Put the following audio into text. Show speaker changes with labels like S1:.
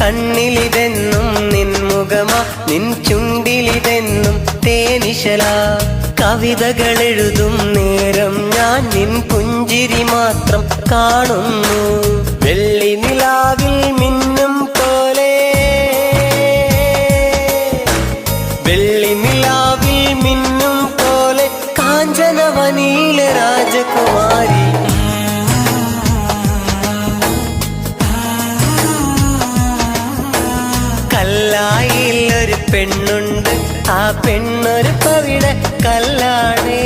S1: കണ്ണിലിതെന്നും നിൻ മുഖമാ, നിൻ ചുണ്ടിലിതെന്നും തേനിശല. കവിതകൾ എഴുതും നേരം ഞാൻ നിൻ പുഞ്ചിരി മാത്രം കാണുന്നു. വെള്ളി നിലാവിൽ മിന്നും പോലെ, വെള്ളി നിലാവിൽ മിന്നും പോലെ കാഞ്ചനവനിയിലെ രാജകുമാരി. കല്ലായിൽ ഒരു പെണ്ണുണ്ട്, ആ പെണ്ണൊരു പവിഴ കല്ലാണേ.